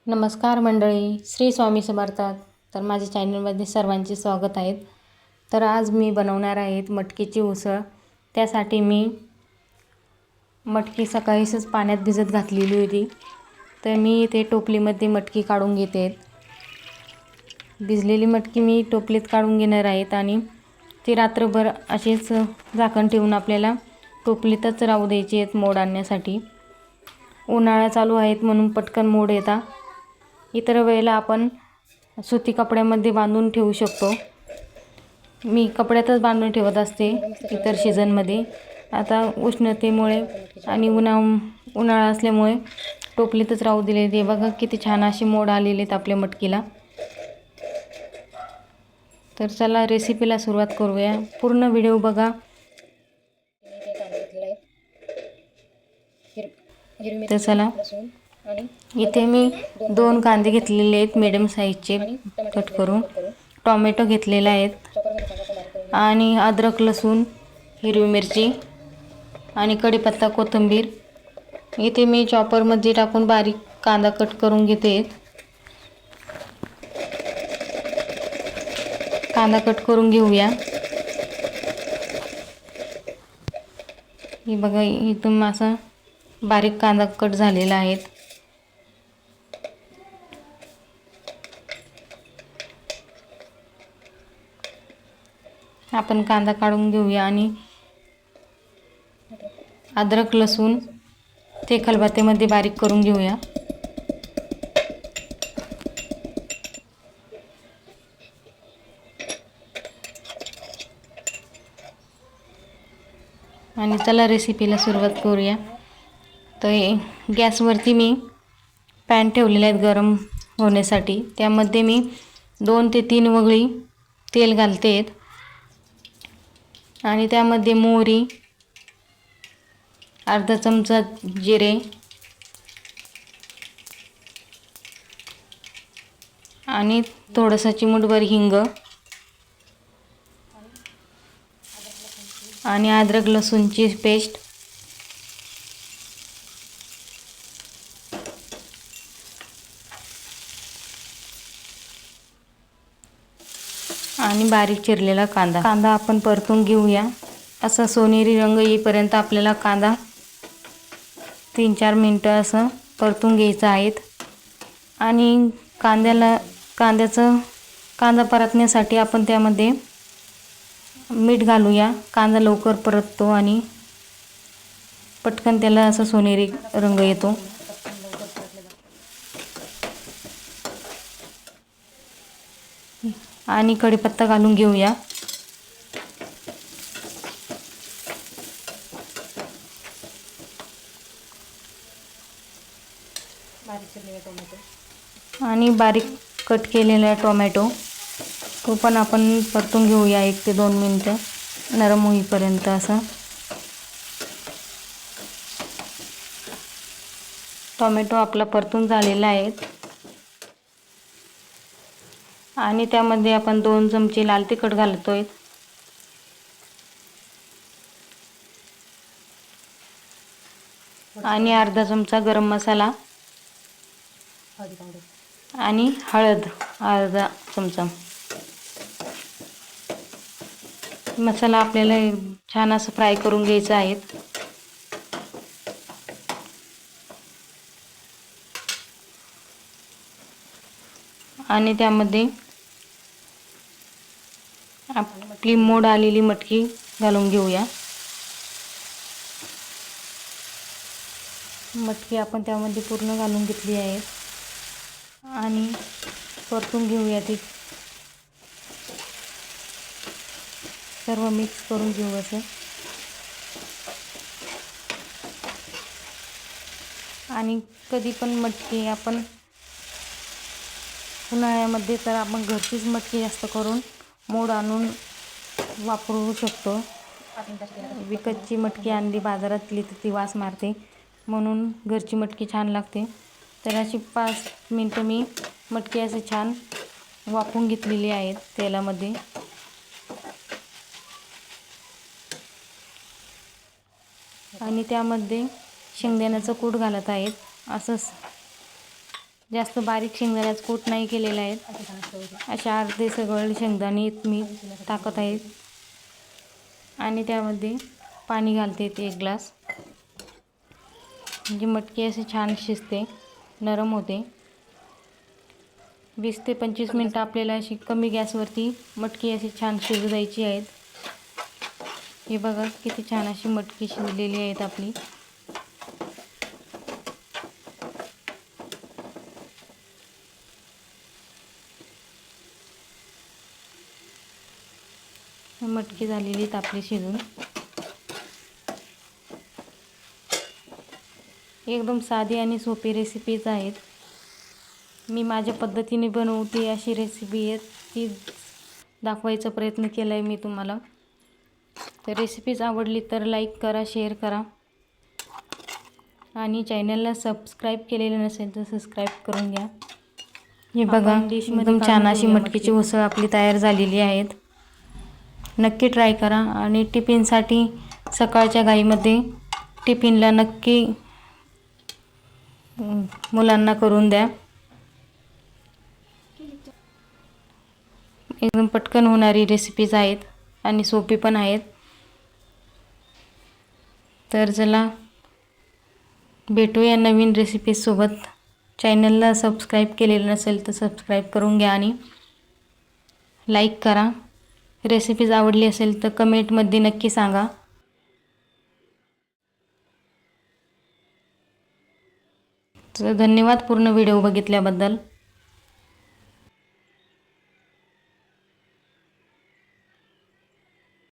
नमस्कार मंडळी, श्री स्वामी समर्थात. तर माझ्या चॅनलमध्ये सर्वांचे स्वागत आहे. तर आज मी बनवणार आहे मटकीची उसळ. त्यासाठी मी मटकी सकाळीच पाण्यात भिजत घातलेली होती. तर मी इथे टोपलीमध्ये मटकी काढून घेते. भिजलेली मटकी मी टोपलीत काढून घेणार आहेत आणि ती रात्रभर अशीच झाकण ठेवून आपल्याला टोपलीतच राहू द्यायची आहेत मोड आणण्यासाठी. उन्हाळा चालू आहेत म्हणून पटकन मोड येतात. इतर वेळेला आपण सुती कपड्यामध्ये बांधून ठेवू शकतो. मी कपड्यातच बांधून ठेवत असते इतर सीझनमध्ये. आता उष्णतेमुळे आणि उन्हाळा असल्यामुळे टोपलीतच राहू दिले. ते बघा किती छान अशी मोड आलेले आहेत आपल्या मटकीला. तर चला रेसिपीला सुरुवात करूया. पूर्ण व्हिडिओ बघा. तर चला, इथे मी 2 कांदे घेतलेले आहेत मीडियम साईजचे कट करून. टोमॅटो घेतलेले आहेत आणि अद्रक, लसूण, हिरवी मिरची आणि कढीपत्ता, कोथिंबीर. इथे मी चॉपरमध्ये टाकून बारीक कांदा कट करून घेते. कांदा कट करून घेऊया. हे बघा, इथून असा बारीक कांदा कट झालेला आहे. आपण कांदा काढून घेऊया आणि अद्रक, लसूण ते खलबत्त्यामध्ये बारीक करून घेऊया. आणि चला रेसिपीला सुरुवात करूया. तर गॅसवरती मी पॅन ठेवलेले आहेत गरम होण्यासाठी. त्यामध्ये मी 2 ते 3 वगळी तेल घालते आणि त्यामध्ये मोहरी, अर्धा चमचा जिरे आणि थोडासा चिमूटभर हिंग आणि अद्रक लसूणची पेस्ट आणि बारीक चिरलेला कांदा आपण परतून घेऊया. असा सोनेरी रंग येईपर्यंत आपल्याला कांदा 3-4 मिनटं असं परतून घ्यायचा आहे. आणि कांदा परतण्यासाठी आपण त्यामध्ये मीठ घालूया. कांदा लवकर परततो आणि पटकन त्याला असं सोनेरी रंग येतो. आणि कढीपत्ता घालून घेऊया. आणि बारीक कट केलेला टोमॅटो तो पण आपण परतून घेऊया 1 ते 2 मिनटं नरम होईपर्यंत. असं टोमॅटो आपला परतून झालेला आहे. आणि त्यामध्ये आपण 2 चमचे लाल तिखट घालतोय आणि अर्धा चमचा गरम मसाला आणि हळद अर्धा चमचा. मसाला आपल्याला छान असं फ्राय करून घ्यायचा आहे. आणि त्यामध्ये आपली मोड आलेली मटकी घालून घेऊया. मटकी आपण त्यामध्ये पूर्ण घालून घेतली आहे आणि परतून घेऊया. ती सर्व मिक्स करून घेऊ असं. आणि कधी पण मटकी आपण उन्हाळ्यामध्ये तर आपण घरचीच मटकी जास्त करून मोड आणून वापरू शकतो. विकतची मटकी आणली बाजारातली तर ती वास मारते, म्हणून घरची मटकी छान लागते. तर अशी 5 मिनटं मी मटकी असे छान वाफवून घेतलेली आहेत तेलामध्ये. आणि त्यामध्ये शेंगदाण्याचं कूट घालत आहेत. असंच जास्त बारीक शेंगदाण्याचा कूट नाही केलेला आहे. अशा अर्धे सगळे शेंगदाणे मी टाकत आहे आणि त्यामध्ये पाणी घालते 1 ग्लास. म्हणजे मटकी अशी छान शिजते, नरम होते. 20 ते 25 मिनटं आपल्याला अशी कमी गॅसवरती मटकी अशी छान शिजू द्यायची आहेत. हे बघा किती छान अशी मटकी शिजलेली आहेत आपली. मटकी झालेली आहेत आपली शिजून. एकदम साधी आणि सोपी रेसिपीज आहेत. मी माझ्या पद्धतीने बनवते अशी रेसिपी आहे, ती दाखवायचा प्रयत्न केला आहे मी तुम्हाला. तर रेसिपीज आवडली तर लाईक करा, शेअर करा आणि चॅनलला सबस्क्राईब केलेलं नसेल तर सबस्क्राईब करून घ्या. हे बघा एकदम छान अशी मटकीची उसळ आपली तयार झालेली आहेत. नक्की ट्राय करा आणि टिफिनसाठी सकाळच्या घाईमध्ये टिफिनला नक्की मुलांना करून द्या. एकदम पटकन होणारी रेसिपीज आहेत आणि सोपी पण आहेत. तर चला भेटूया नवीन रेसिपीजसोबत. चॅनलला सबस्क्राईब केलेलं नसेल तर सबस्क्राईब करून घ्या आणि लाईक करा. रेसिपीज आवडली असेल तर कमेंटमध्ये नक्की सांगा. तर धन्यवाद पूर्ण व्हिडिओ बघितल्याबद्दल.